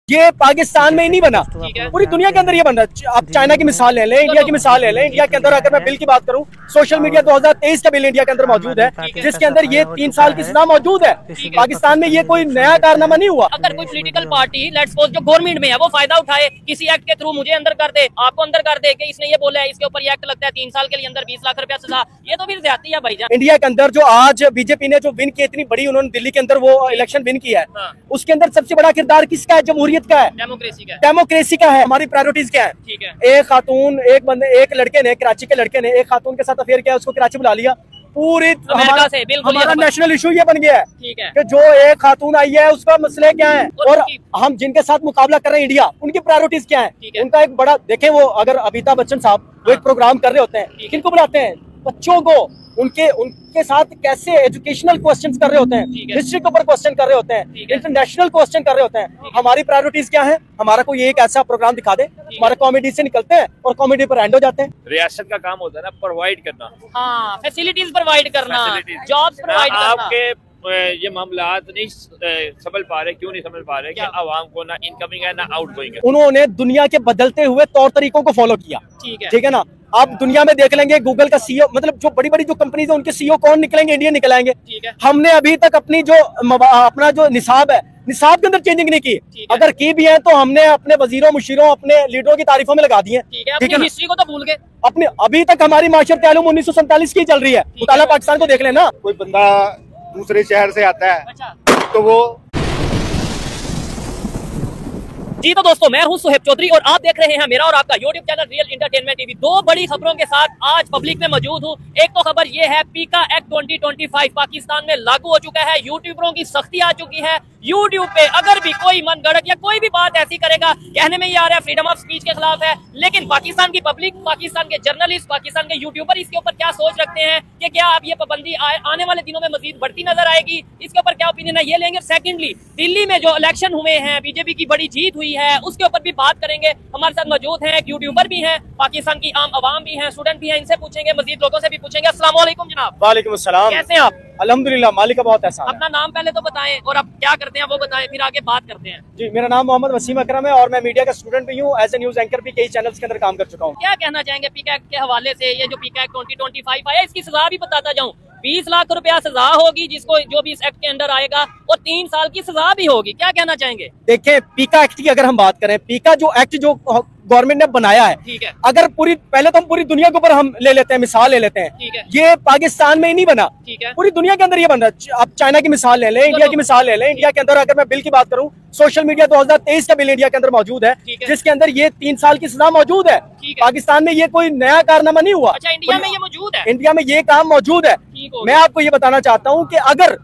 ये पाकिस्तान में ही नहीं बना, पूरी दुनिया के अंदर ये बन रहा है। आप चाइना की मिसाल ले लें, इंडिया की मिसाल ले लें। इंडिया के अंदर अगर मैं बिल की बात करूं, सोशल मीडिया 2023 का बिल इंडिया के अंदर मौजूद है, जिसके अंदर ये 3 साल की सजा मौजूद है। पाकिस्तान में ये कोई नया कारनामा नहीं हुआ। अगर कोई पॉलिटिकल पार्टी लेट्स सपोज जो गवर्नमेंट में है वो फायदा उठाए, किसी एक्ट के थ्रू मुझे अंदर कर दे, आपको अंदर कर दे कि इसने ये बोला है, इसके ऊपर ये एक्ट लगता है 3 साल के लिए अंदर 20 लाख रुपया सजा, ये तो फिर ज्यादती है भाईजान। इंडिया के अंदर जो आज बीजेपी ने जो विन की, इतनी बड़ी उन्होंने दिल्ली के अंदर वो इलेक्शन विन किया है, उसके अंदर सबसे बड़ा किरदार किसका है? जमहूरियत का है, डेमोक्रेसी का है। हमारी प्रायोरिटीज क्या है? ठीक है, एक खातून, एक लड़के ने, कराची के लड़के ने एक खातून के साथ अफेयर किया, उसको कराची बुला लिया। पूरी हमारा नेशनल इशू ये बन गया है कि जो एक खातून आई है उसका मसले क्या है, और हम जिनके साथ मुकाबला कर रहे हैं इंडिया, उनकी प्रायोरिटीज क्या है? उनका एक बड़ा देखें, वो अगर अमिताभ बच्चन साहब वो एक प्रोग्राम कर रहे होते हैं, किनको बुलाते हैं? बच्चों को, उनके साथ कैसे एजुकेशनल क्वेश्चंस कर रहे होते हैं, हिस्ट्री के ऊपर क्वेश्चन कर रहे होते हैं, इंटरनेशनल क्वेश्चन कर रहे होते हैं। हमारी प्रायोरिटीज क्या है? हमारा कोई एक ऐसा प्रोग्राम दिखा दे, हमारे कॉमेडी से निकलते हैं और कॉमेडी पर एंड हो जाते हैं। रियासत का काम होता है ना प्रोवाइड करना, हाँ, फैसिलिटीज प्रोवाइड करना, जॉब्स प्रोवाइड करना। आपके ये मामलात नहीं समझ पा रहे, क्यों नहीं समझ पा रहे कि आवाम को ना इनकमिंग है ना आउटगोइंग है। उन्होंने दुनिया के बदलते हुए तौर तरीकों को फॉलो किया, ठीक है ना। आप दुनिया में देख लेंगे, गूगल का सीईओ, मतलब जो बड़ी बड़ी जो कंपनीज है उनके सीईओ कौन निकलेंगे? इंडियन निकलेंगे। हमने अभी तक अपनी अपना जो निसाब है, निसाब के अंदर चेंजिंग नहीं की। अगर की भी है तो हमने अपने वजीरों, मुशीरों, अपने लीडरों की तारीफों में लगा दी है। ठीक है, हिस्ट्री को तो भूल गए। अपने अभी तक हमारी माशरत आलम 1947 की चल रही है। मुताला पाकिस्तान को देख लेना। कोई बंदा दूसरे शहर से आता है तो वो जी। तो दोस्तों, मैं हूं सुहेब चौधरी और आप देख रहे हैं मेरा और आपका YouTube channel real entertainment TV. दो बड़ी खबरों के साथ आज पब्लिक में मौजूद हूं। एक तो खबर ये है, पीका एक्ट 2025 पाकिस्तान में लागू हो चुका है, यूट्यूबरों की सख्ती आ चुकी है। यूट्यूब पे अगर भी कोई मन गढ़ंत या कोई भी बात ऐसी करेगा, कहने में ये आ रहा है फ्रीडम ऑफ स्पीच के खिलाफ है, लेकिन पाकिस्तान की पब्लिक, पाकिस्तान के जर्नलिस्ट, पाकिस्तान के यूट्यूबर इसके ऊपर क्या सोच रखते हैं कि क्या अब ये पाबंदी आने वाले दिनों में मजीद बढ़ती नजर आएगी? इसके ऊपर क्या ओपिनियन है, ये लेंगे। सेकेंडली, दिल्ली में जो इलेक्शन हुए हैं, बीजेपी की बड़ी जीत हुई है, उसके ऊपर भी बात करेंगे। हमारे साथ मौजूद हैं एक यूट्यूबर भी हैं, पाकिस्तान की आम आवाम भी हैं, स्टूडेंट भी हैं, इनसे पूछेंगे, मजीद लोगों से भी पूछेंगे। अस्सलाम वालेकुम जनाब। वालेकुम अस्सलाम। कैसे हैं आप? अल्हम्दुलिल्लाह, मालिक का बहुत एहसान है। अपना नाम पहले तो बताएं और आप क्या करते हैं वो बताएं, फिर आगे बात करते हैं। जी, मेरा नाम मोहम्मद वसीम अकरम है और मैं मीडिया का स्टूडेंट भी हूँ। एज ए न्यूज एंकर भी कई चैनल्स के अंदर काम कर चुका हूँ। क्या कहना चाहेंगे पीका एक्ट के हवाले से? ये जो पीका एक्ट 2025 आया, इसकी सजा भी बताता जाऊँ, 20 लाख रुपया सजा होगी जिसको, जो भी इस एक्ट के अंदर आएगा, और 3 साल की सजा भी होगी। क्या कहना चाहेंगे? देखिए, पीका एक्ट की अगर हम बात करें, पीका जो एक्ट जो गवर्नमेंट ने बनाया है, ठीक है, अगर पहले तो हम पूरी दुनिया के ऊपर हम ले लेते हैं, मिसाल ले लेते हैं, ठीक है, ये पाकिस्तान में ही नहीं बना, ठीक है, पूरी दुनिया के अंदर ये बन रहा है। आप चाइना की मिसाल ले लें, इंडिया की मिसाल ले लें। इंडिया के अंदर अगर मैं बिल की बात करूं, सोशल मीडिया 2023 का बिल इंडिया के अंदर मौजूद है, जिसके अंदर ये 3 साल की सजा मौजूद है। पाकिस्तान में ये कोई नया कारनामा नहीं हुआ। अच्छा, इंडिया में ये मौजूद है? इंडिया में ये काम मौजूद है। मैं आपको ये बताना चाहता हूँ कि अगर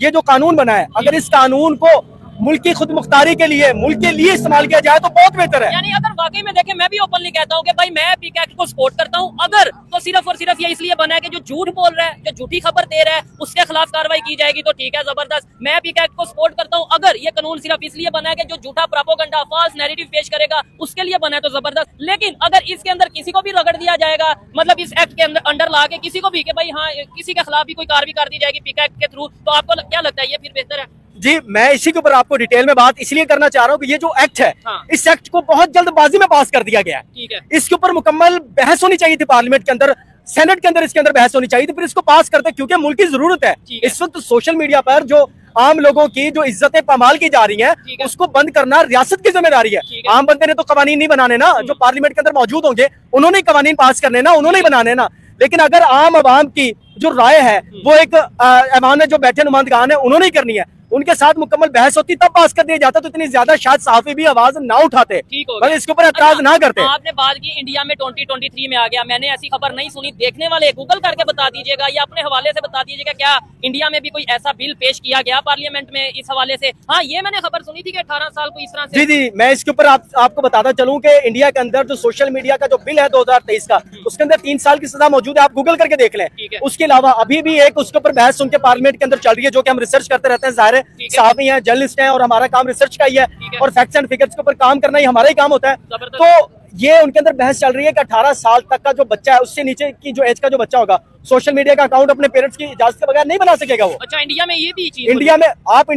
ये जो कानून बना है, अगर इस कानून को मुल्क की खुद मुख्तारी के लिए, मुल्क के लिए इस्तेमाल किया जाए तो बहुत बेहतर है। यानी अगर वाकई में देखें, मैं भी ओपनली कहता हूं कि भाई मैं पीका एक्ट को सपोर्ट करता हूं, अगर तो सिर्फ और सिर्फ ये इसलिए बना है कि जो झूठ बोल रहा है, जो झूठी खबर दे रहा है, उसके खिलाफ कार्रवाई की जाएगी तो ठीक है, जबरदस्त। मैं पीका एक्ट को सपोर्ट करता हूं, अगर ये कानून सिर्फ इसलिए बना है कि जो झूठा प्रोपेगेंडा, फॉल्स नैरेटिव पेश करेगा, उसके लिए बना है तो जबरदस्त। लेकिन अगर इसके अंदर किसी को भी रगड़ दिया जाएगा, मतलब इस एक्ट के अंडर ला के किसी को भी, कि भाई हाँ, किसी के खिलाफ भी कोई कार्रवाई कर दी जाएगी पीका एक्ट के थ्रू, तो आपको क्या लगता है ये फिर बेहतर है? जी, मैं इसी के ऊपर आपको डिटेल में बात इसलिए करना चाह रहा हूँ कि ये जो एक्ट है, इस एक्ट को बहुत जल्दबाजी में पास कर दिया गया है। ठीक है, इसके ऊपर मुकम्मल बहस होनी चाहिए थी पार्लियामेंट के अंदर, सेनेट के अंदर इसके अंदर बहस होनी चाहिए थी, फिर इसको पास करते, क्योंकि मुल्क की जरूरत है। इस वक्त सोशल मीडिया पर जो आम लोगों की जो इज्जतें पामाल की जा रही हैं, उसको बंद करना रियासत की जिम्मेदारी है। आम बंदे ने तो कवानीन नहीं बनाने ना, जो पार्लियामेंट के अंदर मौजूद होंगे उन्होंने कवानीन पास करने ना, उन्होंने बनाने ना। लेकिन अगर आम आवाम की जो राय है वो एक ऐवान में जो बैठे नुमाइंदगान है उन्होंने ही करनी है, उनके साथ मुकम्मल बहस होती तब पास कर दिया जाता, तो इतनी ज्यादा शायद सहाफी भी आवाज ना उठाते, मतलब इसके ऊपर एतराज ना करते। आपने बात की इंडिया में 2023 में आ गया, मैंने ऐसी खबर नहीं सुनी। देखने वाले गूगल करके बता दीजिएगा या अपने हवाले से बता दीजिएगा, क्या इंडिया में भी कोई ऐसा बिल पेश किया गया पार्लियामेंट में इस हवाले से? हाँ, ये मैंने खबर सुनी थी कि 18 साल को इस तरह से। जी, मैं इसके ऊपर आपको बताता चलूं कि इंडिया के अंदर जो सोशल मीडिया का जो बिल है 2023 का, उसके अंदर 3 साल की सजा मौजूद है। आप गूगल करके देख लें। उसके अलावा अभी भी एक उसके ऊपर बहस उनके पार्लियामेंट के अंदर चल रही है, जो कि हम रिसर्च करते रहते हैं, जाहिर है, साहब हैं, जर्नलिस्ट हैं, और हमारा काम रिसर्च का ही है, और फैक्ट्स एंड फिगर्स के ऊपर काम करना ही हमारा ही काम होता है। तो ये उनके अंदर बहस चल रही है कि 18 साल तक का जो बच्चा है, उससे नीचे की जो एज का जो बच्चा होगा, सोशल मीडिया का अकाउंट अपने पेरेंट्स की इजाजत के बगैर नहीं बना सकेगा वो। अच्छा, इंडिया में ये भी चीज, इंडिया में आप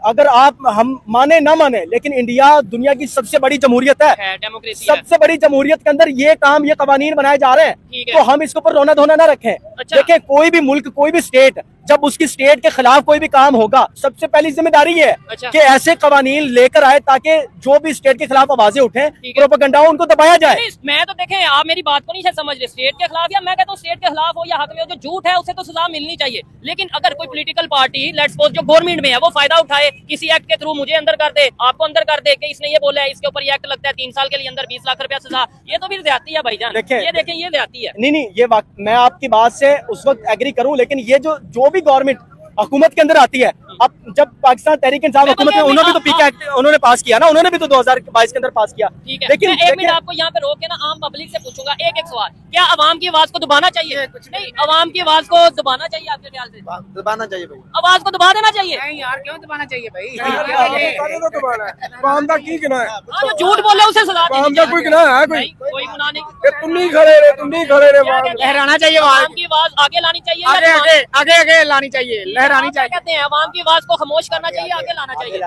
अगर आप हम माने ना माने, लेकिन इंडिया दुनिया की सबसे बड़ी जमहूरियत है, डेमोक्रेसी सबसे बड़ी जमहूरियत के अंदर ये कवानीन बनाए जा रहे हैं, तो हम इसके ऊपर रोना धोना ना रखें। अच्छा। देखिए, कोई भी मुल्क, कोई भी स्टेट, जब उसकी स्टेट के खिलाफ कोई भी काम होगा, सबसे पहली जिम्मेदारी है कि ऐसे कवानीन लेकर आए ताकि जो भी स्टेट के खिलाफ आवाजें उठें, प्रोपेगेंडा उनको दबाया जाए। मैं तो देखें, आप मेरी बात को नहीं समझ रहे, स्टेट के खिलाफ, या मैं कहता हूँ स्टेट के खिलाफ हो या हक में हो, जो झूठ है उसे तो सजा मिलनी चाहिए। लेकिन अगर कोई पॉलिटिकल पार्टी, लेट्स सपोज जो गवर्नमेंट में है, वो फायदा उठाए, किसी एक्ट के थ्रू मुझे अंदर कर दे, आपको अंदर कर दे कि इसने ये बोला है, इसके ऊपर ये एक्ट लगता है, 3 साल के लिए अंदर 20 लाख रुपया सजा, ये तो फिर ज्यादती है भाईजान। ये देखें, ये ज्यादती है। नहीं, ये मैं आपकी बात से उस वक्त एग्री करूं, लेकिन ये जो भी गवर्नमेंट हुकूमत के अंदर आती है, अब जब पाकिस्तान तहरीक इंसाफ हुकूमत में, उन्होंने भी तो पीके एक्ट उन्होंने पास किया ना, उन्होंने भी तो 2022 के अंदर पास किया। लेकिन एक मिनट आपको यहाँ पे रोक के ना आम पब्लिक से पूछूंगा एक सवाल, क्या अवाम की आवाज को दबाना चाहिए? नहीं, अवाम की आवाज को दबाना चाहिए आपके ख्याल से? दबाना चाहिए भाई, आवाज को दबा देना चाहिए। नहीं यार, क्यों दबाना चाहिए भाई? जो झूठ बोले उसे सजा कोई गुनाह है? कोई गुनाह नहीं। तुम नहीं खड़े रहे, लहराना चाहिए, अवाम की आवाज आगे लानी चाहिए, आगे लानी चाहिए, लहरानी चाहिए। कहते हैं अवाम की आवाज को खामोश करना चाहिए, आगे लाना चाहिए।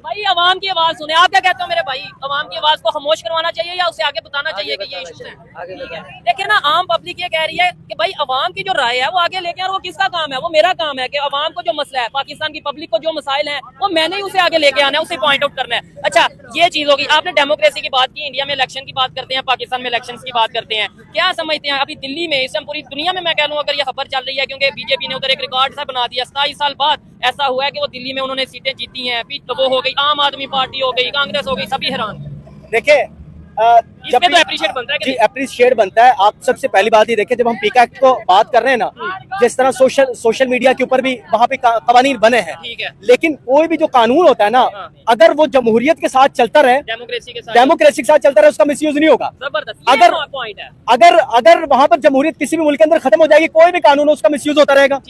भाई अवाम की आवाज सुने, आप क्या कहते हो मेरे भाई? अवाम की आवाज को खामोश करवाना चाहिए या उसे आगे बताना चाहिए कि ये इश्यूज हैं? देखिए ना, आम पब्लिक ये कह रही है कि भाई अवाम की जो राय है वो आगे लेके, और वो किसका काम है? वो मेरा काम है कि अवाम को जो मसला है, पाकिस्तान की पब्लिक को जो मसाइल है, वो मैंने ही उसे आगे लेके आना है, उसे पॉइंट आउट करना है। अच्छा, ये चीज होगी। आपने डेमोक्रेसी की बात की, इंडिया में इलेक्शन की बात करते हैं, पाकिस्तान में इलेक्शन की बात करते हैं, क्या समझते हैं अभी दिल्ली में, इस पूरी दुनिया में मैं कह लूँ अगर ये खबर चल रही है, क्योंकि बीजेपी ने उधर एक रिकॉर्ड सा बना दिया, 27 साल बाद ऐसा हुआ है कि वो दिल्ली में उन्होंने सीटें जीती हैं, तो वो हो गई आम आदमी पार्टी, हो गई कांग्रेस, हो गई, सभी हैरान। देखिए, जब तो अप्रिशिएट बनता है, जी अप्रिशिएट बनता है। आप सबसे पहली बात ही देखिए, जब हम पीका एक्ट को बात कर रहे हैं ना, जिस तरह सोशल मीडिया के ऊपर भी वहाँ पे कवानीन बने हैं, लेकिन कोई भी जो कानून होता है ना, अगर वो जमहूरियत के साथ चलता रहे, डेमोक्रेसी के साथ चलता रहे, उसका मिसयूज नहीं होगा। अगर वहाँ पर जमहूरियत किसी भी मुल्क के अंदर खत्म हो जाएगी, कोई भी कानून उसका मिसयूज होता रहेगा।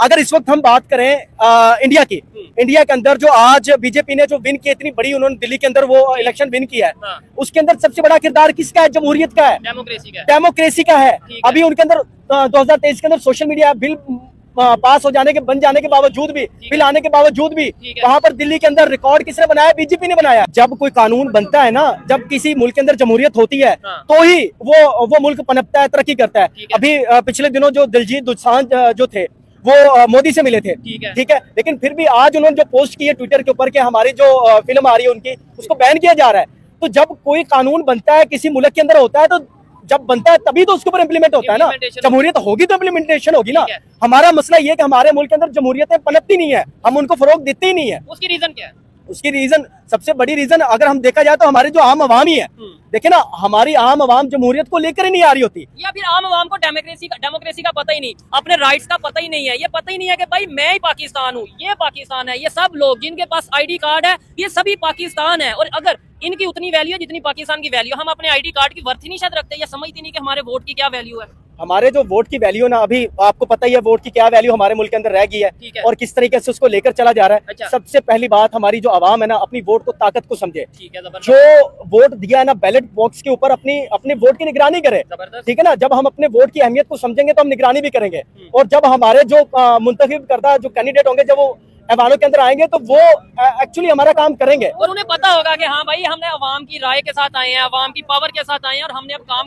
अगर इस वक्त हम बात करें इंडिया की, इंडिया के अंदर जो आज बीजेपी ने जो विन की, इतनी बड़ी उन्होंने दिल्ली के अंदर वो इलेक्शन विन किया है, उसके अंदर सबसे बड़ा किरदार किसका है? जमहूरियत का है, डेमोक्रेसी का है। अभी उनके अंदर 2023 के अंदर सोशल मीडिया बिल पास हो जाने के, बन जाने के बावजूद भी, बिल आने के बावजूद भी, वहाँ पर दिल्ली के अंदर रिकॉर्ड किसने बनाया? बीजेपी ने बनाया। जब कोई कानून बनता है ना, जब किसी मुल्क के अंदर जमहूरियत होती है, तो ही वो मुल्क पनपता है, तरक्की करता है। अभी पिछले दिनों जो दिलजीत दोसांझ जो थे, वो मोदी से मिले थे, ठीक है, लेकिन फिर भी आज उन्होंने जो पोस्ट की है ट्विटर के ऊपर कि हमारी जो फिल्म आ रही है उनकी, उसको बैन किया जा रहा है। तो जब कोई कानून बनता है, किसी मुल्क के अंदर होता है, तो जब बनता है तभी तो उसके ऊपर इम्प्लीमेंट होता है ना। जमहूरियत होगी तो इम्प्लीमेंटेशन होगी ना। हमारा मसला ये है कि हमारे मुल्क के अंदर जमहूरियतें पनपती नहीं है, हम उनको फरोग देते ही नहीं है। उसकी रीजन क्या है? उसकी रीजन, सबसे बड़ी रीजन अगर हम देखा जाए तो हमारे जो आम आवाम ही है, देखिए ना, हमारी आम आवाम जमहूरियत को लेकर ही नहीं आ रही होती, या फिर आम आवाम को डेमोक्रेसी का पता ही नहीं, अपने राइट्स का पता ही नहीं है। ये पता ही नहीं है कि भाई मैं ही पाकिस्तान हूँ, ये पाकिस्तान है, ये सब लोग जिनके पास ID कार्ड है, ये सभी पाकिस्तान है। और अगर इनकी उतनी वैल्यू है जितनी पाकिस्तान की वैल्यू, हम अपने ID कार्ड की वर्थ ही नहीं शायद रखते, या समझते नहीं कि हमारे वोट की क्या वैल्यू है। हमारे जो वोट की वैल्यू ना, अभी आपको पता ही है वोट की क्या वैल्यू हमारे मुल्क के अंदर रह गई है, और किस तरीके से उसको लेकर चला जा रहा है। सबसे पहली बात, हमारी जो आवाम है ना, अपनी वोट को ताकत को समझे। जो वोट दिया है ना, बैलेट बॉक्स के ऊपर अपने वोट की निगरानी करे, ठीक है ना। जब हम अपने वोट की अहमियत को समझेंगे तो हम निगरानी भी करेंगे, और जब हमारे जो मुंतखब करदा जो कैंडिडेट होंगे, जब वो ऐवानों के अंदर आएंगे, तो वो एक्चुअली हमारा काम करेंगे, और उन्हें पता होगा कि हाँ भाई हमने अवाम की राय के साथ आए हैं, अवाम की पावर के साथ आए हैं, और हमने अब काम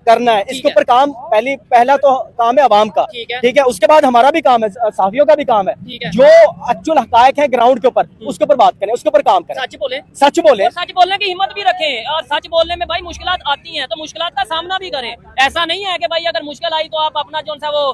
करना है। इसके ऊपर काम पहला तो काम है अवाम का, ठीक है। उसके बाद हमारा भी काम है, सहाफियों का भी काम है, जो एक्चुअल हकायक है ग्राउंड के ऊपर, उसके ऊपर बात करें, उसके ऊपर काम करें, सच बोले, सच बोलने की हिम्मत भी रखें, और सच बोलने में भाई मुश्किलात आती हैं तो मुश्किलात का सामना भी करें। ऐसा नहीं है कि भाई अगर मुश्किल आई तो आप अपना जो सा वो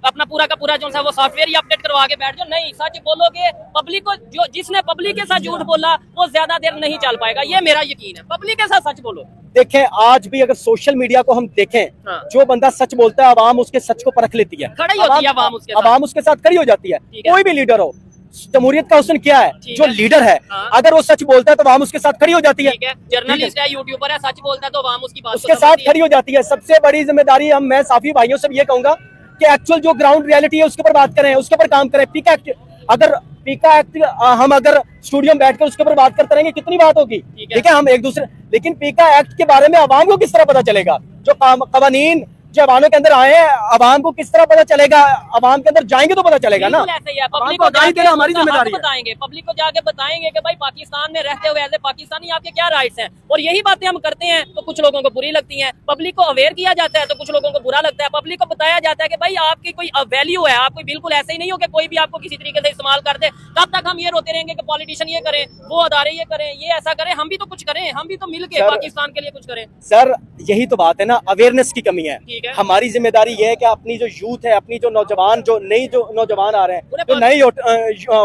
अपना पूरा का पूरा जो सा वो सॉफ्टवेयर ही अपडेट करवा के बैठ जाओ। नहीं, सच बोलोगे, पब्लिक को, जो जिसने पब्लिक के साथ झूठ बोला वो ज्यादा देर नहीं चल पाएगा, ये मेरा यकीन है। पब्लिक के साथ सच बोलो। देखें, आज भी अगर सोशल मीडिया को हम देखें, जो बंदा सच बोलता है, आवाम उसके सच को परख लेती है, खड़ी होती है आवाम उसके साथ खड़ी हो जाती है। कोई भी लीडर हो, जमहूरियत का हुस्न क्या है? जो लीडर है, अगर वो सच बोलता है तो आवाम उसके साथ खड़ी हो जाती है। जर्नलिस्ट है, यूट्यूबर है, सच बोलता है तो आवाम उसकी बात उसके साथ खड़ी हो जाती है। सबसे बड़ी जिम्मेदारी मैं साफी भाइयों से ये कहूंगा कि एक्चुअल जो ग्राउंड रियलिटी है उसके ऊपर बात करें, उसके ऊपर काम करें। पीका अगर पीका एक्ट हम अगर स्टूडियो में बैठकर उसके ऊपर बात करते रहेंगे कितनी बात होगी, ठीक है, हम एक दूसरे, लेकिन पीका एक्ट के बारे में आवाम को किस तरह पता चलेगा? जो कवानीन जवानों के अंदर आए हैं, अवाम को किस तरह पता चलेगा? अवाम के अंदर जाएंगे तो पता चलेगा ना। पब्लिक को आगाही देना हमारी जिम्मेदारी है। बताएंगे, पब्लिक को जाके बताएंगे कि भाई पाकिस्तान में रहते हुए एज ए पाकिस्तानी आपके क्या राइट्स हैं, और यही बातें हम करते हैं तो कुछ लोगों को बुरी लगती हैं। पब्लिक को अवेयर किया जाता है तो कुछ लोगों को बुरा लगता है। पब्लिक को बताया जाता है कि भाई आपकी कोई वैल्यू है, आप कोई बिल्कुल ऐसे ही नहीं हो कि कोई भी आपको किसी तरीके से इस्तेमाल कर दे। तब तक हम ये रोते रहेंगे कि पॉलिटिशियन ये करें, वो अदारे ये करें, ये ऐसा करें। हम भी तो कुछ करें, हम भी तो मिलके पाकिस्तान के लिए कुछ करें। सर यही तो बात है ना, अवेयरनेस की कमी है। हमारी जिम्मेदारी ये है कि अपनी जो यूथ है, अपनी जो नौजवान, जो नौजवान आ रहे हैं, जो नए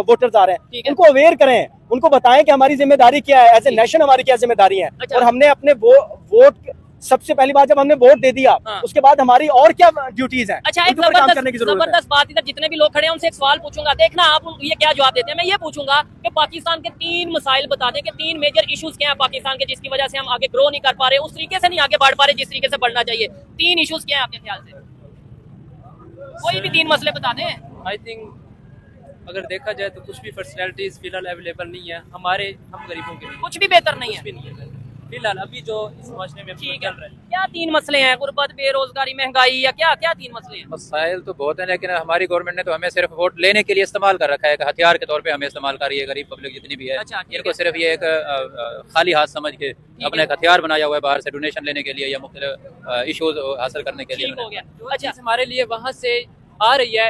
वोटर्स आ रहे हैं, उनको अवेयर करें, उनको बताएं कि हमारी जिम्मेदारी क्या है, एज ए नेशन हमारी क्या जिम्मेदारी है। और हमने अपने वोट, सबसे पहली बात जब हमने वोट दे दिया, उसके बाद हमारी और क्या ड्यूटीज हैं। अच्छा, एक जबरदस्त बात, इधर जितने भी लोग खड़े हैं उनसे एक सवाल पूछूंगा, देखना आप ये क्या जवाब देते हैं। मैं ये पूछूंगा कि पाकिस्तान के 3 मसाइल बता दें कि 3 मेजर इश्यूज क्या हैं पाकिस्तान के, जिसकी वजह से हम आगे ग्रो नहीं कर पा रहे, उस तरीके से नहीं आगे बढ़ पा रहे जिस तरीके से बढ़ना चाहिए। 3 इश्यूज क्या है आपके ख्याल से? कोई भी 3 मसले बता दें। आई थिंक अगर देखा जाए तो कुछ भी फैसिलिटीज फिलहाल अवेलेबल नहीं है हम गरीबों के लिए, कुछ भी बेहतर नहीं है फिलहाल अभी जो इस माशरे में चल रहा है। क्या 3 मसले हैं? गुर्बत, बेरोजगारी, महंगाई, या क्या 3 मसले हैं? मसाइल तो बहुत हैं, लेकिन हमारी गवर्नमेंट ने तो हमें सिर्फ वोट लेने के लिए इस्तेमाल कर रखा है, हथियार के तौर पे हमें इस्तेमाल कर रही है गरीब पब्लिक जितनी भी है। अच्छा, इनको सिर्फ ये एक खाली हाथ समझ के अपने एक हथियार बनाया हुआ है बाहर से डोनेशन लेने के लिए या मुख्तलिफ इशूज हासिल करने के लिए। हो गया। अच्छा, हमारे लिए वहाँ से आ रही है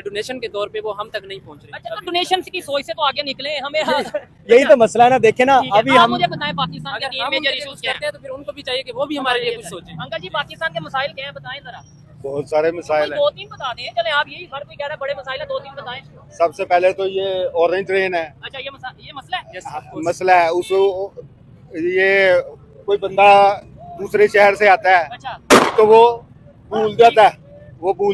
डोनेशन के तौर पे, वो हम तक नहीं पहुंच रही। अच्छा, तो डोनेशन की सोच से तो आगे निकले हमें। यही तो मसला है ना, देखे ना अभी हम, मुझे बताएं पाकिस्तान के 3 मेजर इश्यूज क्या हैं, तो फिर उनको भी चाहिए कि वो भी हमारे लिए कुछ सोचें। अंकल जी, पाकिस्तान के मसाइल क्या हैं, बताएं जरा। बहुत सारे मसाइल हैं। 2-3 बता दें। चले, आप यही हर कोई कह रहा है बड़े मसाइल है, 2-3 बताएं। सबसे पहले तो ये ऑरेंज ट्रेन है। अच्छा, ये मसला है। मसला है ये कोई बंदा दूसरे शहर से आता है, अच्छा, तो वो भूल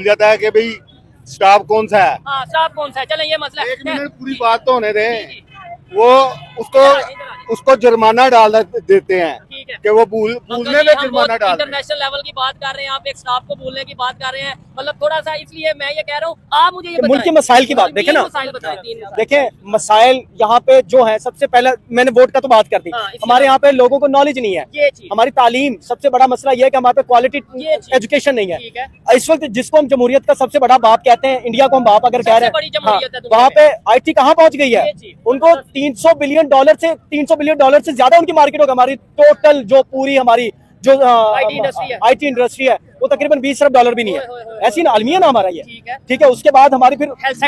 जाता है कि भाई स्टाफ कौन सा है। हाँ, स्टाफ कौन सा है। चलें, ये मसला है। 1 मिनट पूरी बात तो होने दें। वो उसको जुर्माना डाल देते हैं कि वो भूलने में जुर्माना डाल। इंटरनेशनल लेवल की बात कर रहे हैं आप, एक स्टाफ को भूलने की बात कर रहे हैं, मतलब थोड़ा सा, इसलिए मैं ये कह रहा हूँ आप मुझे ये मुल्क के मसाइल की बात देखें ना। देखें मसाइल यहाँ पे जो है, सबसे पहले मैंने वोट का तो बात कर दी। हमारे यहाँ पे लोगों को नॉलेज नहीं है, हमारी तालीम, सबसे बड़ा मसला ये है कि हमारे पे क्वालिटी एजुकेशन नहीं है। इस वक्त जिसको हम जमहूरियत का सबसे बड़ा बाप कहते हैं, इंडिया को हम बाप अगर कह रहे हैं, वहाँ पे IT कहाँ पहुँच गई है? उनको $300 बिलियन से ज्यादा उनकी मार्केट होगा। हमारी टोटल जो पूरी हमारी जो IT इंडस्ट्री है वो तकरीबन $20 अरब भी नहीं है। ऐसी ना अलमिया ना हमारा ये, ठीक है। उसके बाद हमारी फिर हेल्थ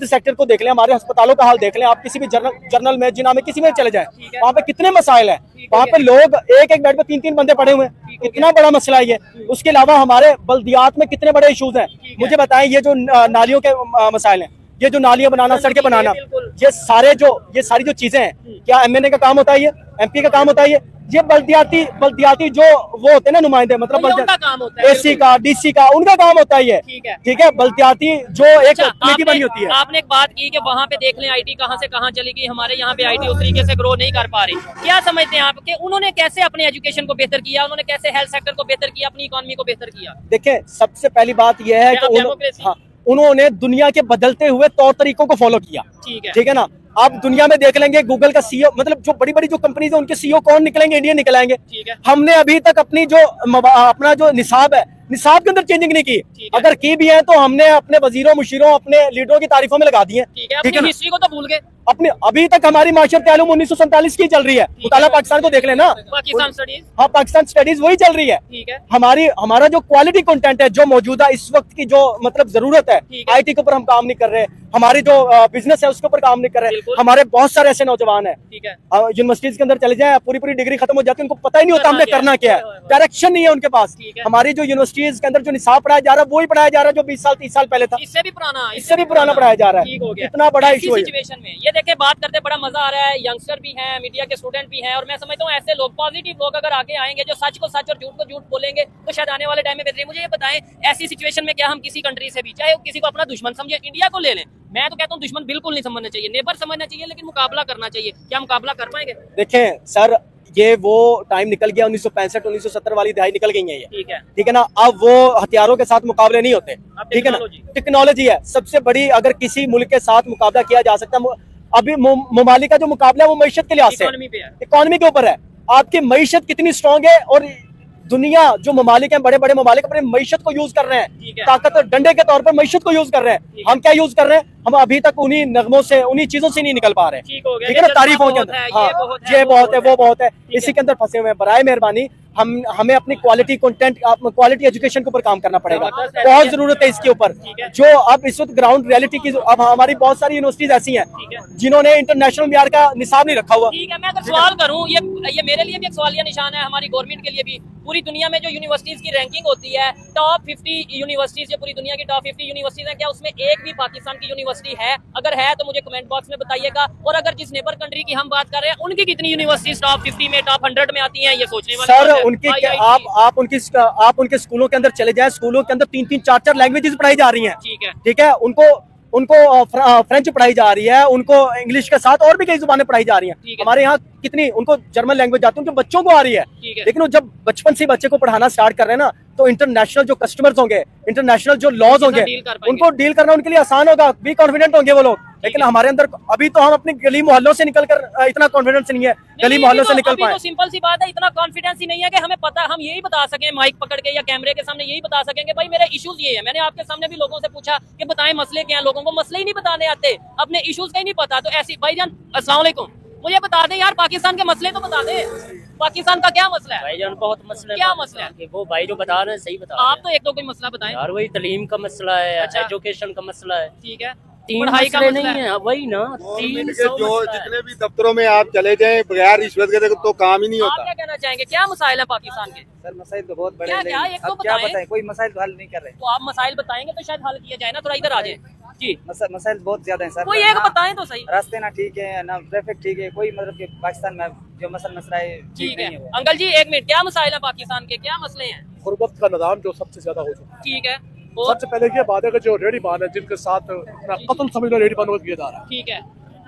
सेक्टर को देख लें, हमारे अस्पतालों का हाल देख लें आप, किसी भी जर्नल में, जिना में, किसी में चले जाएं, वहाँ पे कितने मसाइल है। वहाँ पे लोग एक बेड पे 3-3 बंदे पड़े हुए हैं, कितना बड़ा मसला है ये। उसके अलावा हमारे बल्दियात में कितने बड़े इशूज हैं, मुझे बताएं। ये जो नालियों के मसाइल हैं, ये जो नालियां बनाना, सड़कें बनाना, ये सारी जो चीजें हैं, क्या MNA का काम होता है? ये MP का काम होता है? ये बल्दियाती जो वो होते हैं ना नुमाइंदे, मतलब AC का, DC का, उनका काम होता है ये, ठीक है। बल्दियाती जो एक कमेटी बनी होती है। आपने एक बात की कि वहाँ पे देख लें IT कहाँ से कहाँ चली गई, हमारे यहाँ पे IT उस तरीके से ग्रो नहीं कर पा रही। क्या समझते हैं आप कि उन्होंने कैसे अपने एजुकेशन को बेहतर किया, उन्होंने कैसे हेल्थ सेक्टर को बेहतर किया, अपनी इकोनॉमी को बेहतर किया? देखें, सबसे पहली बात यह है कि उन्होंने दुनिया के बदलते हुए तौर तरीकों को फॉलो किया, ठीक है ना। आप दुनिया में देख लेंगे, गूगल का CEO, मतलब जो बड़ी बड़ी जो कंपनीज है उनके CEO कौन निकलेंगे? इंडियन निकलेंगे। हमने अभी तक अपनी जो अपना जो निसाब है, निसाब के अंदर चेंजिंग नहीं की। अगर की भी है तो हमने अपने वजीरों, मुशीरों, अपने लीडरों की तारीफों में लगा दी है, ठीक है। हिस्ट्री को तो भूल गए। अपने अभी तक हमारी माशरत आलम 1947 की चल रही है। मुताला पाकिस्तान को देख लेना, पाकिस्तान स्टडीज, हाँ, पाकिस्तान स्टडीज वही चल रही है, ठीक है। हमारा जो क्वालिटी कंटेंट है, जो मौजूदा इस वक्त की जो मतलब जरूरत है, IT के ऊपर हम काम नहीं कर रहे, हमारी जो बिजनेस है उसके ऊपर काम नहीं कर रहे। हमारे बहुत सारे ऐसे नौजवान है, यूनिवर्सिटीज के अंदर चले जाए, पूरी डिग्री खत्म हो जाती है, उनको पता ही नहीं होता हमने करना क्या है, डायरेक्शन नहीं है उनके पास। हमारी जो यूनिवर्सिटीज के अंदर जो निसाब पढ़ाया जा रहा है वही पढ़ाया जा रहा है जो 20 साल 30 साल पहले था, इससे भी पुराना पढ़ाया जा रहा है। इतना बड़ा इशू है। सिचुएशन में ये देखे, बात करते बड़ा मजा आ रहा है, यंगस्टर भी हैं, मीडिया के स्टूडेंट भी हैं, और मैं समझता हूँ ऐसे लोग, पॉजिटिव लोग अगर आगे आएंगे, जो सच को सच और झूठ को झूठ बोलेंगे, तो शायद आने वाले टाइम में बेहतरी। मुझे ये बताएं, ऐसी सिचुएशन में क्या हम किसी कंट्री से भी, चाहे किसी को अपना दुश्मन समझे, इंडिया को ले लें, मैं तो कहता हूँ दुश्मन बिल्कुल नहीं समझना चाहिए, नेबर समझना चाहिए, लेकिन मुकाबला करना चाहिए। क्या मुकाबला कर पाएंगे? देखें सर, ये वो टाइम निकल गया, 1965 1970 वाली दहाई निकल गई है ये, ठीक है ना। अब वो हथियारों के साथ मुकाबले नहीं होते, ठीक है ना। टेक्नोलॉजी है सबसे बड़ी, अगर किसी मुल्क के साथ मुकाबला किया जा सकता है। अभी ममालिक का जो मुकाबला है वो मईशत के लिहाज से, इकोनॉमी के ऊपर है। आपकी मईशत कितनी स्ट्रांग है, और दुनिया जो ममालिक हैं, बड़े बड़े ममालिक अपने मईशत को यूज कर रहे हैं, ताकत और डंडे के तौर पर मईशत को यूज कर रहे हैं। हम क्या यूज कर रहे हैं? हम अभी तक उन्हीं नगमों से, उन्हीं चीजों से नहीं निकल पा रहे, ठीक है ना। तारीफों के अंदर हाँ ये बहुत है, वो बहुत है, इसी के अंदर फंसे हुए हैं। बराए मेहरबानी हमें अपनी क्वालिटी कंटेंट, क्वालिटी एजुकेशन के ऊपर काम करना पड़ेगा, बहुत जरूरत है इसके ऊपर। जो अब इस वक्त ग्राउंड रियलिटी की, अब हमारी बहुत सारी यूनिवर्सिटीज ऐसी हैं जिन्होंने इंटरनेशनल मियार का निसाब नहीं रखा हुआ। ठीक है, मैं अगर सवाल करूं, ये मेरे लिए भी एक सवालिया निशान है, हमारी गवर्नमेंट के लिए भी। पूरी दुनिया में जो यूनिवर्सिटीज की रैंकिंग होती है, टॉप 50 यूनिवर्सिटीज, जो पूरी दुनिया की टॉप 50 यूनिवर्सिटीज है, क्या उसमें एक भी पाकिस्तान की यूनिवर्सिटी है? अगर है तो मुझे कमेंट बॉक्स में बताइएगा। और अगर जिस नेबर कंट्री की हम बात कर रहे हैं, उनकी कितनी यूनिवर्सिटीज टॉप 50 में, टॉप 100 में आती हैं, ये सोचने वाली सर उनकी आप उनके स्कूलों के अंदर चले जाएं, स्कूलों के अंदर 3-3 4-4 लैंग्वेजेस पढ़ाई जा रही हैं, ठीक है। उनको फ्रेंच पढ़ाई जा रही है, उनको इंग्लिश के साथ और भी कई जुबानें पढ़ाई जा रही हैं। हमारे यहाँ कितनी उनको जर्मन लैंग्वेज आती है, उनके बच्चों को आ रही है, लेकिन वो जब बचपन से बच्चे को पढ़ाना स्टार्ट कर रहे हैं ना, तो इंटरनेशनल जो कस्टमर्स होंगे, इंटरनेशनल जो लॉज होंगे, उनको डील करना उनके लिए आसान होगा, भी कॉन्फिडेंट होंगे वो लोग। लेकिन हमारे अंदर अभी तो हम अपनी गली मोहल्लों से निकलकर इतना कॉन्फिडेंस नहीं है, गली मोहल्लों से निकल पाए। तो सिंपल सी बात है, इतना कॉन्फिडेंस ही नहीं है कि हमें पता, हम यही बता सकें माइक पकड़ के या कैमरे के सामने यही बता सकेंगे भाई मेरे इश्यूज ये है। मैंने आपके सामने भी लोगों से पूछा कि बताएं मसले क्या हैं, लोगों को मसले ही नहीं बताने आते, अपने इश्यूज का ही नहीं पता। तो ऐसी भाईजान अस्सलाम वालेकुम, मुझे बता दें यार, पाकिस्तान के मसले तो बता दें, पाकिस्तान का क्या मसला है? भाईजान बहुत मसला है। क्या मसला है? वो भाई जो बता रहे हैं सही बता रहे हैं। आप तो एक दो कोई मसला बताएं यार। वही तालीम का मसला है, अच्छा। एजुकेशन का मसला है, ठीक है, पढ़ाई का नहीं है, वही ना। जो जितने भी दफ्तरों में आप चले जाएं बगैर रिश्वत के तो काम ही नहीं होता। आप क्या कहना चाहेंगे, क्या मसाइल है पाकिस्तान के? सर मसाइल तो बहुत बड़े क्या बताएं, कोई मसाइल तो हल नहीं कर रहे। तो आप मसाइल बताएंगे तो शायद हल किया जाए ना, थोड़ा इधर आ जाए जी। मसाइल बहुत ज्यादा है सर, कोई एक बताएं तो सही। रास्ते ना ठीक है, ना ट्रैफिक ठीक है, कोई मतलब कि पाकिस्तान में जो मसला है ठीक है। अंकल जी एक मिनट, क्या मसाइल है पाकिस्तान के, क्या मसले हैं? गुर्बत का निज़ाम जो सबसे ज्यादा हो चुका है, ठीक है। सबसे पहले ये बात है कि जो रेडी मान है, जिनके साथ कत्ल समझ लो रेडी मान किया जा रहा है, ठीक है।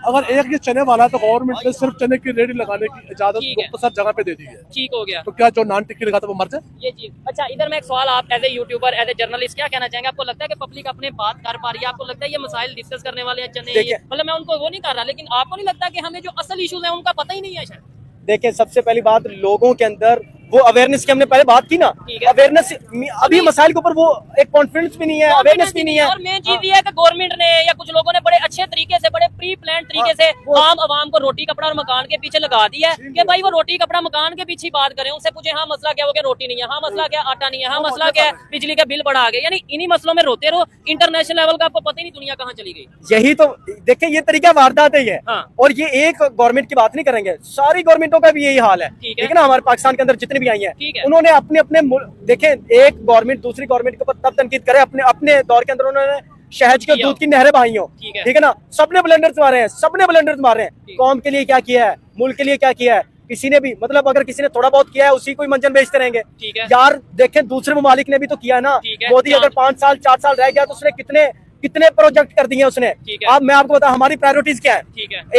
अगर एक ये चने वाला है तो गवर्नमेंट ने सिर्फ चने की रेडी लगाने की इजाजत मुख्तसर जगह पे दे दी है, ठीक हो गया। तो क्या जो नान टिक्की लगाता है वो मर जाए? ये चीज अच्छा, इधर मैं एक सवाल, आप as a YouTuber, as a journalist क्या कहना चाहेंगे? आपको लगता है कि पब्लिक अपने बात कर पा रही है? आपको लगता है ये मसाइल डिस्कस करने वाले चने, मतलब मैं उनको वो नहीं कर रहा, लेकिन आपको नहीं लगता कि हमें जो असल इशूज है उनका पता ही नहीं है? शायद देखिए, सबसे पहली बात लोगों के अंदर वो अवेयरनेस की हमने पहले बात की ना, अवेयरनेस अभी मसाइल के ऊपर वो एक कॉन्फिडेंस भी नहीं है, अवेयरनेस भी नहीं है। और मेन चीज ये है कि गवर्नमेंट ने या कुछ लोगों ने बड़े अच्छे तरीके से, बड़े प्री प्लान तरीके से आम आवाम को रोटी कपड़ा और मकान के पीछे लगा दिया है कि भाई वो रोटी कपड़ा मकान के पीछे बात करें, उनसे पूछे हाँ मसला क्या हो गया, रोटी नहीं है, हाँ मसला क्या आटा नहीं है, हाँ मसला क्या है बिजली का बिल बढ़ा गया, यानी इन्हीं मसलों में रोते रहो। इंटरनेशनल लेवल का आपको पता ही नहीं दुनिया कहाँ चली गई। यही तो देखिए, ये तरीका वारदात है ये, और ये एक गवर्नमेंट की बात नहीं करेंगे, सारी गवर्नमेंटों का भी यही हाल है, ठीक है ना। हमारे पाकिस्तान के अंदर जितनी भी आई है, उन्होंने अपने अपने देखें, एक गवर्नमेंट दूसरी गवर्नमेंट के ऊपर तब तनकीद करे, अपने अपने दौर के अंदर उन्होंने शहद के दूध की नहरें बहाई हो, ठीक है ना। सबने ब्लेंडर्स मारे हैं, सबने ब्लेंडर्स मारे हैं। कौम के लिए क्या किया है, मुल्क के लिए क्या किया है? किसी ने भी, मतलब अगर किसी ने थोड़ा बहुत किया है उसी को मंजन बेचते रहेंगे यार। देखें, दूसरे ममालिक ने भी तो किया है ना। मोदी अगर 5 साल 4 साल रह गया तो उसने कितने प्रोजेक्ट कर दिए उसने। अब मैं आपको बता, हमारी प्रायोरिटीज क्या है।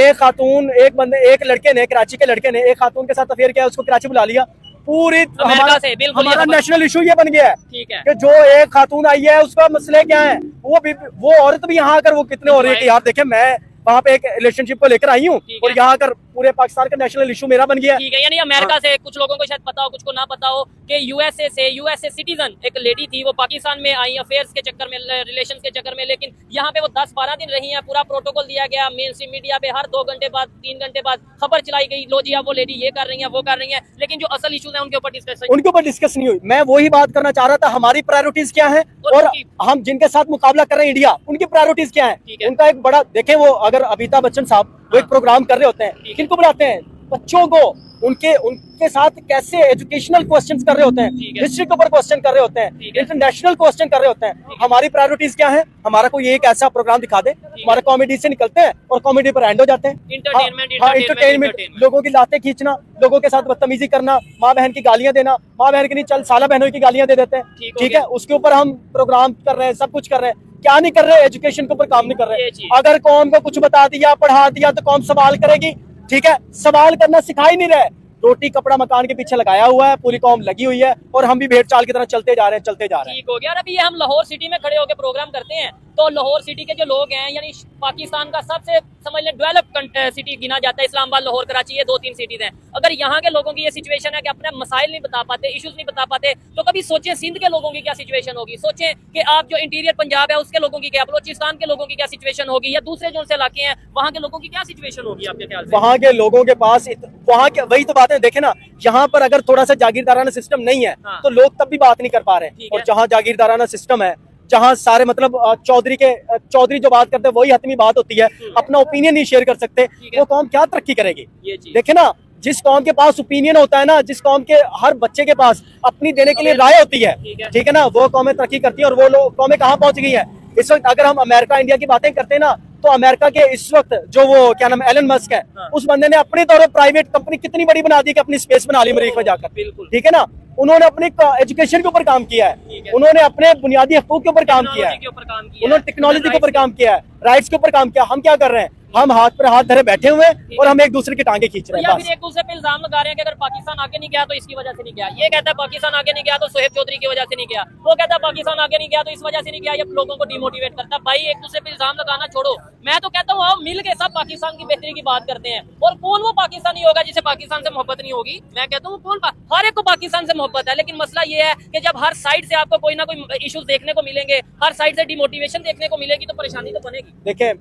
एक खातून, एक लड़के ने, कराची के लड़के ने एक खातून के साथ अफेयर किया, उसको कराची बुला लिया। पूरी हमारा नेशनल इशू ये बन गया है कि जो एक खातून आई है उसका मसले क्या है। वो औरत भी यहाँ आकर वो कितने हो रही है कि यार देखें, मैं वहाँ पे एक रिलेशनशिप को लेकर आई हूँ और यहाँ आकर पूरे पाकिस्तान का नेशनल इशू मेरा बन गया। ठीक है, यानी अमेरिका से कुछ लोगों को शायद पता हो, कुछ को ना पता हो कि यूएसए सिटीजन एक लेडी थी, वो पाकिस्तान में आई अफेयर्स के चक्कर में, रिलेशंस के चक्कर में, लेकिन यहाँ पे वो 10-12 दिन रही हैं। पूरा प्रोटोकॉल दिया गया, मेन स्ट्रीम मीडिया पे हर 2 घंटे बाद 3 घंटे बाद खबर चलाई गई, लो जी अब वो लेडी ये कर रही है, वो कर रही है, लेकिन जो असल इशूज है उनके ऊपर डिस्कस नहीं हुई। मैं वही बात करना चाह रहा था, हमारी प्रायोरिटीज क्या है और हम जिनके साथ मुकाबला कर रहे हैं इंडिया, उनकी प्रायोरिटीज क्या है। उनका एक बड़ा देखें, वो अगर अमिताभ बच्चन साहब वो एक प्रोग्राम कर रहे होते हैं, किनको बुलाते हैं? बच्चों को, उनके साथ कैसे एजुकेशनल क्वेश्चंस कर रहे होते हैं, हिस्ट्री के ऊपर क्वेश्चन कर रहे होते हैं, इंटरनेशनल क्वेश्चन कर रहे होते हैं। हमारी प्रायोरिटीज क्या है? हमारा कोई एक ऐसा प्रोग्राम दिखा दे, हमारे कॉमेडी से निकलते हैं और कॉमेडी पर एंड हो जाते हैं। इंटरटेनमेंट, लोगों की लातें खींचना, लोगों के साथ बदतमीजी करना, माँ बहन की गालियां देना, माँ बहन की नहीं चल साला बहनों की गालियां दे देते हैं, ठीक है। उसके ऊपर हम प्रोग्राम कर रहे हैं, सब कुछ कर रहे हैं, क्या नहीं कर रहे? एजुकेशन के ऊपर काम नहीं कर रहे। अगर कौम को कुछ बता दिया, पढ़ा दिया तो कौम सवाल करेगी, ठीक है। सवाल करना सिखा ही नहीं रहे। रोटी कपड़ा मकान के पीछे लगाया हुआ है, पूरी कौम लगी हुई है और हम भी भेड़ चाल की तरह चलते जा रहे हैं। ठीक हो गया। अभी हम लाहौर सिटी में खड़े होकर प्रोग्राम करते हैं, तो लाहौर सिटी के जो लोग हैं, यानी पाकिस्तान का सबसे समझ लें डेवलप्ड सिटी गिना जाता है इस्लामाबाद, लाहौर, कराची, ये 2-3 सिटीज हैं। अगर यहाँ के लोगों की ये सिचुएशन है कि अपने मसाइल नहीं बता पाते, इश्यूज नहीं बता पाते, तो कभी सोचें सिंध के लोगों की क्या सिचुएशन होगी, सोचें कि आप जो इंटीरियर पंजाब है उसके लोगों की क्या, बलोचिस्तान के लोगों की क्या सिचुएशन होगी, या दूसरे जो से इलाके हैं वहाँ के लोगों की क्या सिचुएशन होगी आपके ख्याल से? वहाँ के लोगों के पास वहाँ के वही तो बातें देखे ना, यहाँ पर अगर थोड़ा सा जागीरदाराना सिस्टम नहीं है तो लोग तब भी बात नहीं कर पा रहे, और जहाँ जागीरदाराना सिस्टम है, जहाँ सारे मतलब चौधरी जो बात करते हैं वही हतमी बात होती है, अपना ओपिनियन नहीं शेयर कर सकते, वो कौम क्या तरक्की करेगी? देखे ना, जिस कौम के पास ओपिनियन होता है ना, जिस कौम के हर बच्चे के पास अपनी देने के लिए राय होती है, ठीक है ना, वो कौमें तरक्की करती है। और वो लोग कौमें कहाँ पहुंच गई है इस वक्त? अगर हम अमेरिका इंडिया की बातें करते हैं ना, तो अमेरिका के इस वक्त जो वो क्या नाम एलन मस्क है, उस बंदे ने अपने तौर पर प्राइवेट कंपनी कितनी बड़ी बना दी कि अपनी स्पेस बना ली मरीख में जाकर, ठीक है ना। उन्होंने अपनी एजुकेशन के ऊपर काम किया है, उन्होंने अपने बुनियादी हकूक के ऊपर काम किया है, उन्होंने टेक्नोलॉजी के ऊपर काम किया है, राइट्स के ऊपर काम किया। हम क्या कर रहे हैं? हम हाथ पर हाथ धरे बैठे हुए हैं और हम एक दूसरे की टांगे खींच रहे हैं, या फिर एक दूसरे पे इल्जाम लगा रहे हैं कि अगर पाकिस्तान आगे नहीं गया तो इसकी वजह से नहीं गया, ये कहता है पाकिस्तान आगे नहीं गया तो सोहेब चौधरी की वजह से नहीं गया, वो कहता है पाकिस्तान आगे नहीं गया तो इस वजह से नहीं गया, ये लोगों को डिमोटिवेट करता है। भाई एक दूसरे पे इल्जाम लगाना छोड़ो, मैं तो कहता हूँ आओ मिल के सब पाकिस्तान की बेहतरी की बात करते हैं। और कौन वो पाकिस्तानी होगा जिसे पाकिस्तान से मोहब्बत नहीं होगी? मैं कहता हूँ कौन, हर एक को पाकिस्तान से मोहब्बत है, लेकिन मसला ये है कि जब हर साइड से आपको कोई ना कोई इश्यूज देखने को मिलेंगे, हर साइड से डिमोटिवेशन देखने को मिलेगी, तो परेशानी तो बनेगी। देखिए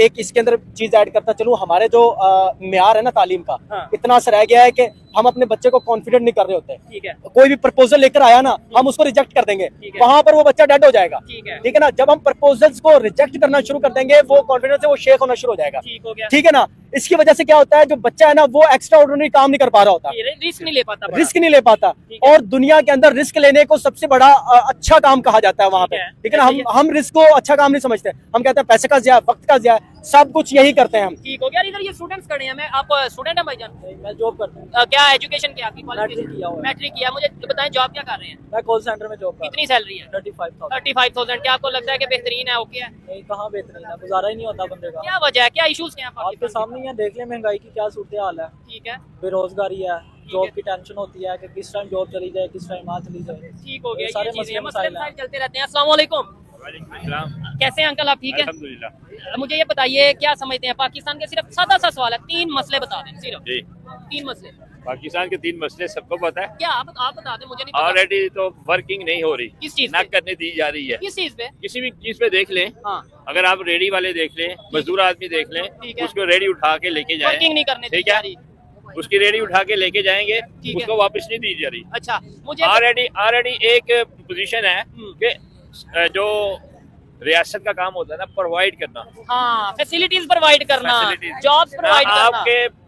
एक इसके अंदर चीज ऐड करता चलूं, हमारे जो मेयार है ना तालीम का, इतना सा रह गया है कि हम अपने बच्चे को कॉन्फिडेंट नहीं कर रहे होते। ठीक है, कोई भी प्रपोजल लेकर आया ना, हम उसको रिजेक्ट कर देंगे, वहां पर वो बच्चा डेड हो जाएगा, ठीक है ना। जब हम प्रपोजल्स को रिजेक्ट करना शुरू कर देंगे, वो कॉन्फिडेंस से वो शेक होना शुरू हो जाएगा, ठीक है ना। इसकी वजह से क्या होता है, जो बच्चा है ना वो एक्स्ट्रा ऑर्डिनरी काम नहीं कर पा रहा होता, रिस्क नहीं ले पाता, और दुनिया के अंदर रिस्क लेने को सबसे बड़ा अच्छा काम कहा जाता है वहाँ पे, ठीक है ना। हम रिस्क को अच्छा काम नहीं समझते, हम कहते हैं पैसे का ज़िया, वक्त का ज़िया, सब कुछ यही करते हैं हम। ठीक हो गया। इधर ये स्टूडेंट्स खड़े हैं, मैं आप स्टूडेंट हैं भाईजान? मैं जॉब करता हूँ। क्या एजुकेशन क्या आपकी? मैट्रिक किया। मुझे बताएं जॉब क्या कर रहे हैं? मैं कॉल सेंटर में जॉब। कितनी सैलरी है? 35,000। क्या आपको लगता है कि बेहतरीन है, ओके है? नहीं, कहाँ बेहतरीन है, गुजारा ही नहीं होता बंदे का। क्या वजह है, क्या इश्यूज क्या है आपके सामने? है देख ले महंगाई की क्या सूरत हाल है, ठीक है, बेरोजगारी है, जॉब की टेंशन होती है कि किस टाइम जॉब चली जाए, किस टाइम ना चली जाए। ठीक हो गया, सारे मसले चलते रहते हैं। अस्सलाम वालेकुम। कैसे हैं अंकल आप? ठीक है अल्हम्दुलिल्लाह। मुझे ये बताइए क्या समझते हैं पाकिस्तान के, सिर्फ सादा सा सवाल है, 3 मसले बता दें, सिर्फ 3 मसले। पाकिस्तान के 3 मसले सबको पता है क्या? आप बता दें, मुझे नहीं पता। ऑलरेडी तो वर्किंग नहीं हो रही, किस चीज ना करने दी जा रही है। किस चीज पे? किसी भी चीज पे देख लें, अगर आप रेडी वाले देख लें, मजदूर आदमी देख लें, उसको रेडी उठा के लेके जाए, वर्किंग नहीं करने दी जा रही, उसकी रेडी उठा के लेके जाएंगे, उसको वापस नहीं दी जा रही। अच्छा, मुझे ऑलरेडी एक पोजीशन है कि जो रियासत का काम होता है ना, प्रोवाइड करना, हाँ, फैसिलिटीज प्रोवाइड करना, जॉब्स प्रोवाइड करना। आपके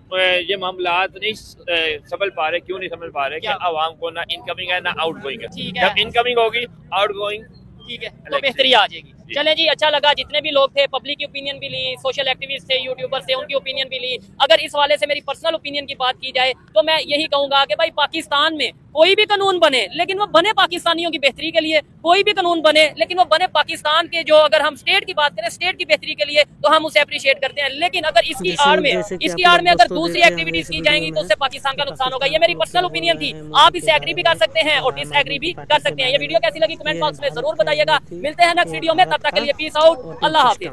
ये मामलात नहीं समझ पा रहे, क्यों नहीं समझ पा रहे कि आवाम को ना इनकमिंग है ना आउट गोइंग है। जब इनकमिंग होगी, आउट गोइंग ठीक है तो बेहतरी आ जाएगी। चलें जी, अच्छा लगा, जितने भी लोग थे पब्लिक की ओपिनियन भी ली, सोशल एक्टिविस्ट थे, यूट्यूबर्स थे, उनकी ओपिनियन भी ली। अगर इस वाले से मेरी पर्सनल ओपिनियन की बात की जाए तो मैं यही कहूंगा कि भाई पाकिस्तान में कोई भी कानून बने, लेकिन वो बने पाकिस्तानियों की बेहतरी के लिए। कोई भी कानून बने लेकिन वो बने पाकिस्तान के, जो अगर हम स्टेट की बात करें, स्टेट की बेहतरी के लिए, तो हम उसे अप्रिशिएट करते हैं। लेकिन अगर इसकी आड़ में अगर दूसरी एक्टिविटीज की जाएंगी तो उससे पाकिस्तान का नुकसान होगा। ये मेरी पर्सनल ओपिनियन थी, आप इससे एग्री भी कर सकते हैं और डिसएग्री भी कर सकते हैं। ये वीडियो कैसी लगी कमेंट बॉक्स में जरूर बताइएगा। मिलते हैं नेक्स्ट वीडियो में, तब तक के लिए पीस आउट, अल्लाह हाफिज।